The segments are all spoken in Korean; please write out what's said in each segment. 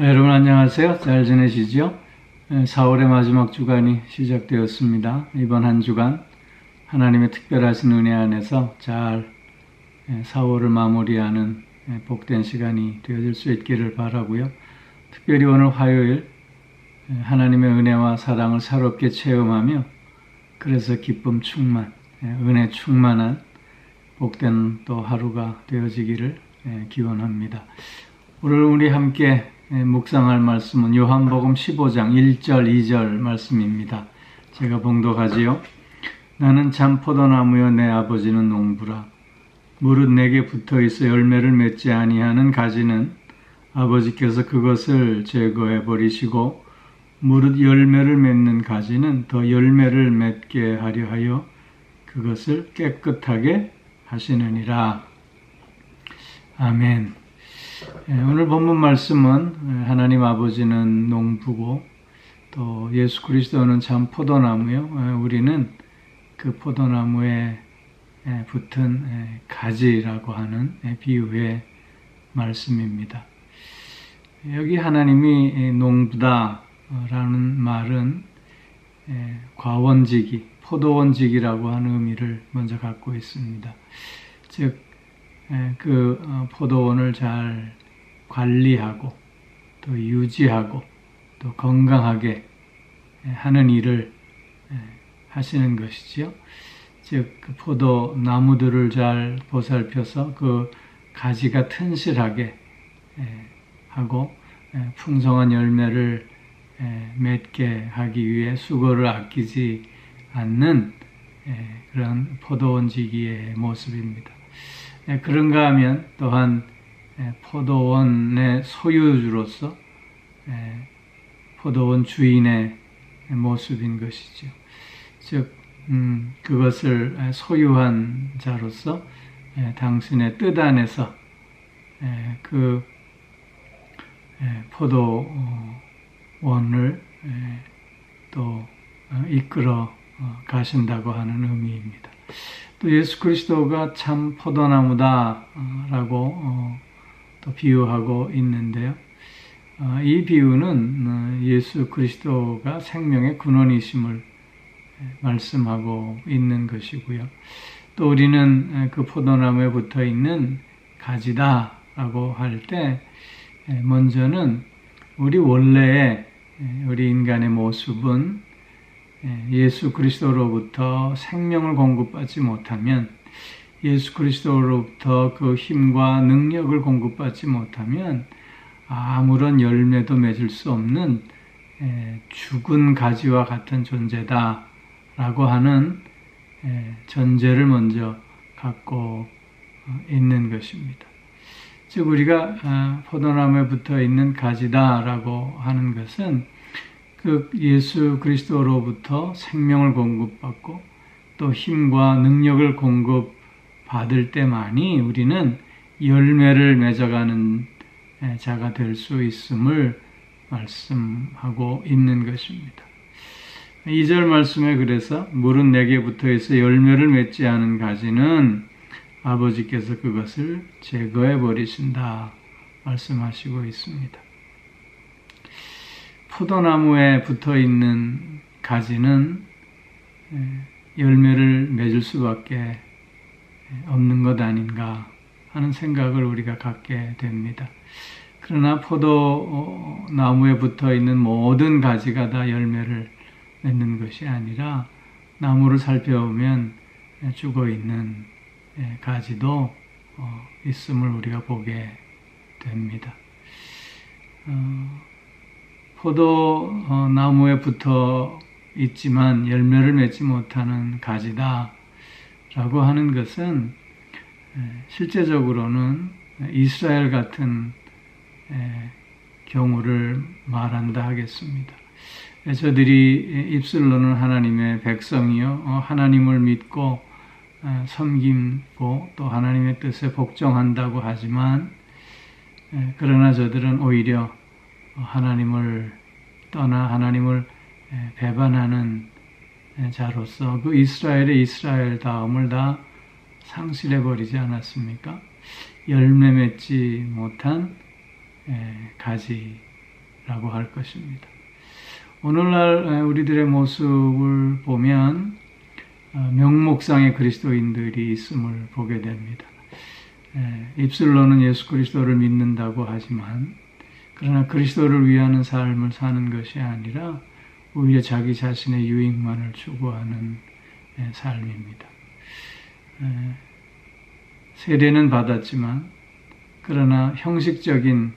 여러분 안녕하세요. 잘 지내시죠? 4월의 마지막 주간이 시작되었습니다. 이번 한 주간 하나님의 특별하신 은혜 안에서 잘 4월을 마무리하는 복된 시간이 되어질 수 있기를 바라고요. 특별히 오늘 화요일 하나님의 은혜와 사랑을 새롭게 체험하며 그래서 기쁨 충만, 은혜 충만한 복된 또 하루가 되어지기를 기원합니다. 오늘 우리 함께 묵상할 말씀은 요한복음 15장 1절 2절 말씀입니다. 제가 봉독하지요. 나는 참 포도나무여 내 아버지는 농부라. 무릇 내게 붙어있어 열매를 맺지 아니하는 가지는 아버지께서 그것을 제거해 버리시고 무릇 열매를 맺는 가지는 더 열매를 맺게 하려 하여 그것을 깨끗하게 하시느니라. 아멘. 오늘 본문 말씀은 하나님 아버지는 농부고 또 예수 그리스도는 참 포도나무요. 우리는 그 포도나무에 붙은 가지라고 하는 비유의 말씀입니다. 여기 하나님이 농부다라는 말은 과원지기, 포도원지기라고 하는 의미를 먼저 갖고 있습니다. 즉 그 포도원을 잘 관리하고 또 유지하고 또 건강하게 하는 일을 하시는 것이지요. 즉 그 포도나무들을 잘 보살펴서 그 가지가 튼실하게 하고 풍성한 열매를 맺게 하기 위해 수고를 아끼지 않는 그런 포도원지기의 모습입니다. 그런가 하면 또한 포도원의 소유주로서 포도원 주인의 모습인 것이죠. 즉 그것을 소유한 자로서 당신의 뜻 안에서 그 포도원을 또 이끌어 가신다고 하는 의미입니다. 또 예수 그리스도가 참 포도나무다라고 또 비유하고 있는데요. 이 비유는 예수 그리스도가 생명의 근원이심을 말씀하고 있는 것이고요. 또 우리는 그 포도나무에 붙어 있는 가지다라고 할 때 먼저는 우리 원래의 우리 인간의 모습은 예수 그리스도로부터 생명을 공급받지 못하면, 예수 그리스도로부터 그 힘과 능력을 공급받지 못하면 아무런 열매도 맺을 수 없는 죽은 가지와 같은 존재다라고 하는 전제를 먼저 갖고 있는 것입니다. 즉 우리가 포도나무에 붙어 있는 가지다라고 하는 것은 그 예수 그리스도로부터 생명을 공급받고 또 힘과 능력을 공급받을 때만이 우리는 열매를 맺어가는 자가 될 수 있음을 말씀하고 있는 것입니다. 2절 말씀에 그래서 무릇 내게 붙어있어 열매를 맺지 않은 가지는 아버지께서 그것을 제거해 버리신다 말씀하시고 있습니다. 포도나무에 붙어있는 가지는 열매를 맺을 수밖에 없는 것 아닌가 하는 생각을 우리가 갖게 됩니다. 그러나 포도나무에 붙어있는 모든 가지가 다 열매를 맺는 것이 아니라 나무를 살펴보면 죽어있는 가지도 있음을 우리가 보게 됩니다. 포도나무에 붙어 있지만 열매를 맺지 못하는 가지다 라고 하는 것은 실제적으로는 이스라엘 같은 경우를 말한다 하겠습니다. 저들이 입술로는 하나님의 백성이요 하나님을 믿고 섬기고 또 하나님의 뜻에 복종한다고 하지만 그러나 저들은 오히려 하나님을 떠나 하나님을 배반하는 자로서 그 이스라엘의 이스라엘다움을 다 상실해버리지 않았습니까? 열매 맺지 못한 가지 라고 할 것입니다. 오늘날 우리들의 모습을 보면 명목상의 그리스도인들이 있음을 보게 됩니다. 입술로는 예수 그리스도를 믿는다고 하지만 그러나 그리스도를 위하는 삶을 사는 것이 아니라 오히려 자기 자신의 유익만을 추구하는 삶입니다. 세례는 받았지만 그러나 형식적인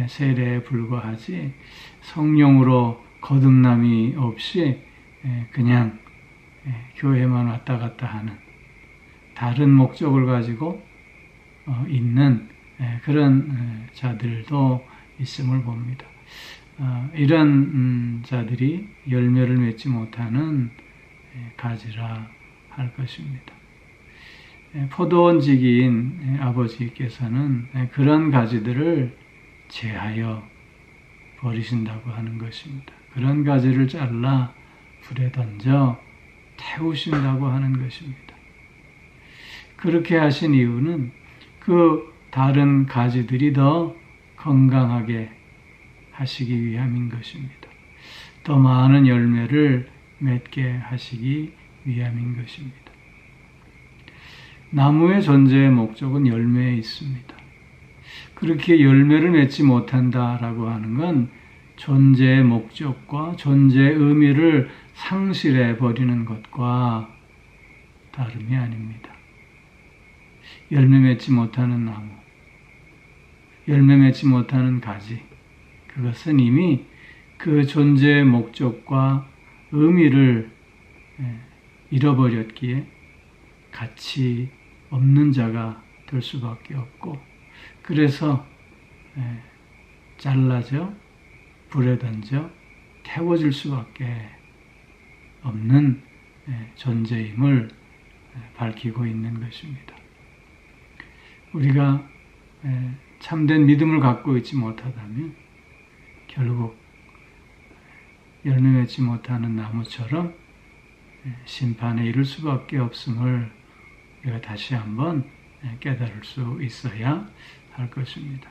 세례에 불과하지 성령으로 거듭남이 없이 그냥 교회만 왔다 갔다 하는 다른 목적을 가지고 있는 그런 자들도 있음을 봅니다. 이런 자들이 열매를 맺지 못하는 가지라 할 것입니다. 포도원지기인 아버지께서는 그런 가지들을 제하여 버리신다고 하는 것입니다. 그런 가지를 잘라 불에 던져 태우신다고 하는 것입니다. 그렇게 하신 이유는 그 다른 가지들이 더 건강하게 하시기 위함인 것입니다. 더 많은 열매를 맺게 하시기 위함인 것입니다. 나무의 존재의 목적은 열매에 있습니다. 그렇게 열매를 맺지 못한다라고 하는 건 존재의 목적과 존재의 의미를 상실해 버리는 것과 다름이 아닙니다. 열매 맺지 못하는 나무, 열매 맺지 못하는 가지, 그것은 이미 그 존재의 목적과 의미를 잃어버렸기에 가치 없는 자가 될 수밖에 없고, 그래서 잘라져 불에 던져 태워질 수밖에 없는 존재임을 밝히고 있는 것입니다. 우리가 참된 믿음을 갖고 있지 못하다면 결국 열매 맺지 못하는 나무처럼 심판에 이를 수밖에 없음을 우리가 다시 한번 깨달을 수 있어야 할 것입니다.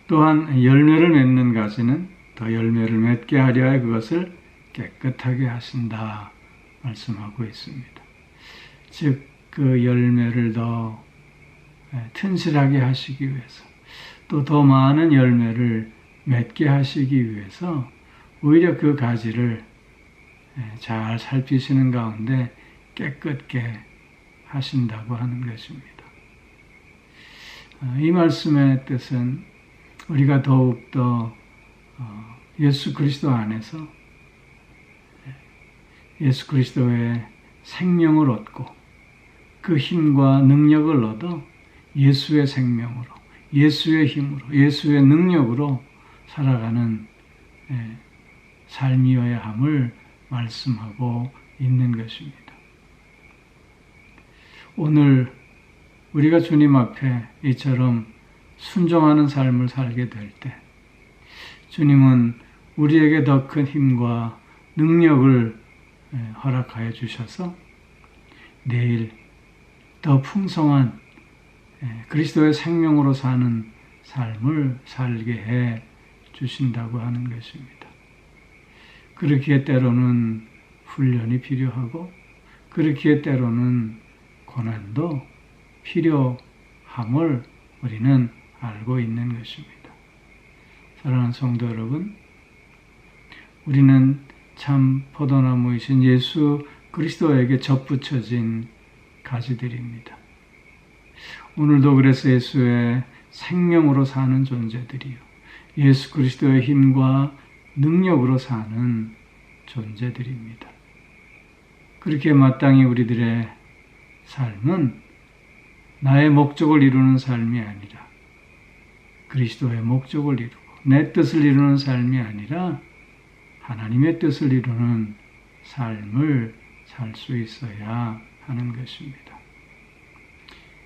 또한 열매를 맺는 가지는 더 열매를 맺게 하려 해 그것을 깨끗하게 하신다 말씀하고 있습니다. 즉 그 열매를 더 튼실하게 하시기 위해서 또 더 많은 열매를 맺게 하시기 위해서 오히려 그 가지를 잘 살피시는 가운데 깨끗게 하신다고 하는 것입니다. 이 말씀의 뜻은 우리가 더욱더 예수 그리스도 안에서 예수 그리스도의 생명을 얻고 그 힘과 능력을 얻어 예수의 생명으로, 예수의 힘으로, 예수의 능력으로 살아가는 삶이어야 함을 말씀하고 있는 것입니다. 오늘 우리가 주님 앞에 이처럼 순종하는 삶을 살게 될 때 주님은 우리에게 더 큰 힘과 능력을 허락하여 주셔서 내일 더 풍성한 그리스도의 생명으로 사는 삶을 살게 해 주신다고 하는 것입니다. 그렇기에 때로는 훈련이 필요하고 그렇기에 때로는 고난도 필요함을 우리는 알고 있는 것입니다. 사랑하는 성도 여러분, 우리는 참 포도나무이신 예수 그리스도에게 접붙여진 가지들입니다. 오늘도 그래서 예수의 생명으로 사는 존재들이요, 예수 그리스도의 힘과 능력으로 사는 존재들입니다. 그렇게 마땅히 우리들의 삶은 나의 목적을 이루는 삶이 아니라 그리스도의 목적을 이루고 내 뜻을 이루는 삶이 아니라 하나님의 뜻을 이루는 삶을 살 수 있어야 하는 것입니다.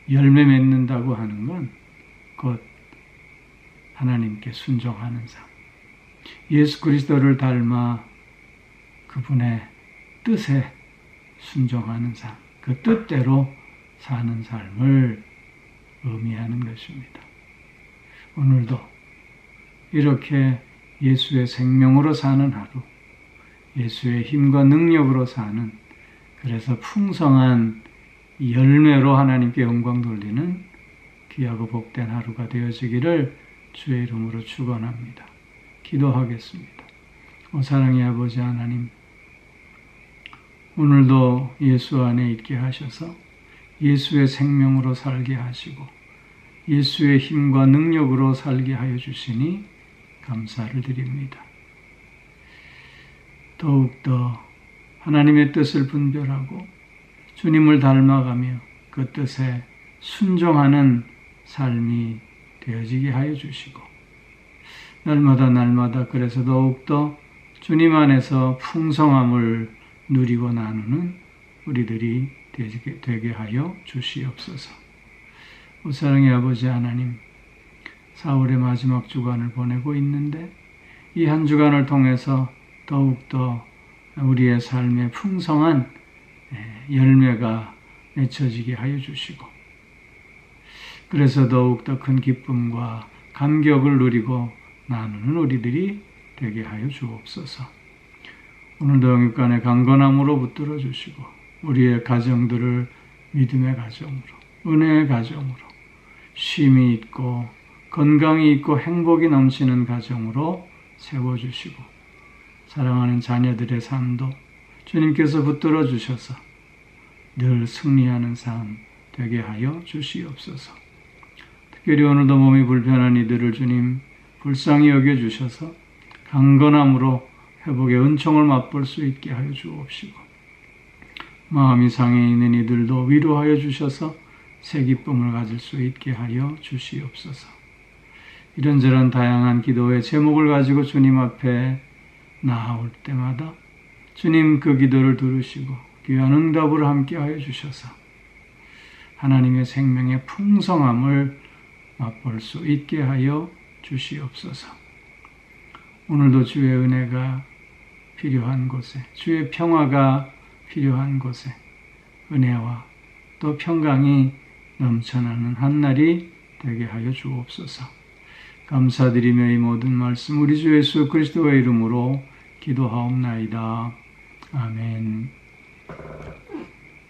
열매 맺는다고 하는 건 곧 하나님께 순종하는 삶, 예수 그리스도를 닮아 그분의 뜻에 순종하는 삶, 그 뜻대로 사는 삶을 의미하는 것입니다. 오늘도 이렇게 예수의 생명으로 사는 하루, 예수의 힘과 능력으로 사는, 그래서 풍성한 열매로 하나님께 영광 돌리는 귀하고 복된 하루가 되어지기를 주의 이름으로 축원합니다. 기도하겠습니다. 사랑의 아버지 하나님, 오늘도 예수 안에 있게 하셔서 예수의 생명으로 살게 하시고 예수의 힘과 능력으로 살게 하여 주시니 감사를 드립니다. 더욱더 하나님의 뜻을 분별하고 주님을 닮아가며 그 뜻에 순종하는 삶이 되어지게 하여 주시고 날마다 그래서 더욱더 주님 안에서 풍성함을 누리고 나누는 우리들이 되게 하여 주시옵소서. 사랑의 아버지 하나님, 4월의 마지막 주간을 보내고 있는데 이 한 주간을 통해서 더욱더 우리의 삶에 풍성한 열매가 맺혀지게 하여 주시고 그래서 더욱더 큰 기쁨과 감격을 누리고 나누는 우리들이 되게 하여 주옵소서. 오늘도 영육간의 강건함으로 붙들어 주시고 우리의 가정들을 믿음의 가정으로, 은혜의 가정으로, 쉼이 있고 건강이 있고 행복이 넘치는 가정으로 세워주시고 사랑하는 자녀들의 삶도 주님께서 붙들어 주셔서 늘 승리하는 삶 되게 하여 주시옵소서. 특별히 오늘도 몸이 불편한 이들을 주님 불쌍히 여겨주셔서 강건함으로 회복의 은총을 맛볼 수 있게 하여 주옵시고 마음이 상해 있는 이들도 위로하여 주셔서 새 기쁨을 가질 수 있게 하여 주시옵소서. 이런저런 다양한 기도의 제목을 가지고 주님 앞에 나아올 때마다 주님 그 기도를 들으시고 귀한 응답을 함께 하여 주셔서 하나님의 생명의 풍성함을 맛볼 수 있게 하여 주시옵소서. 오늘도 주의 은혜가 필요한 곳에, 주의 평화가 필요한 곳에 은혜와 또 평강이 넘쳐나는 한날이 되게 하여 주옵소서. 감사드리며 이 모든 말씀 우리 주 예수 그리스도의 이름으로 기도하옵나이다. 아멘.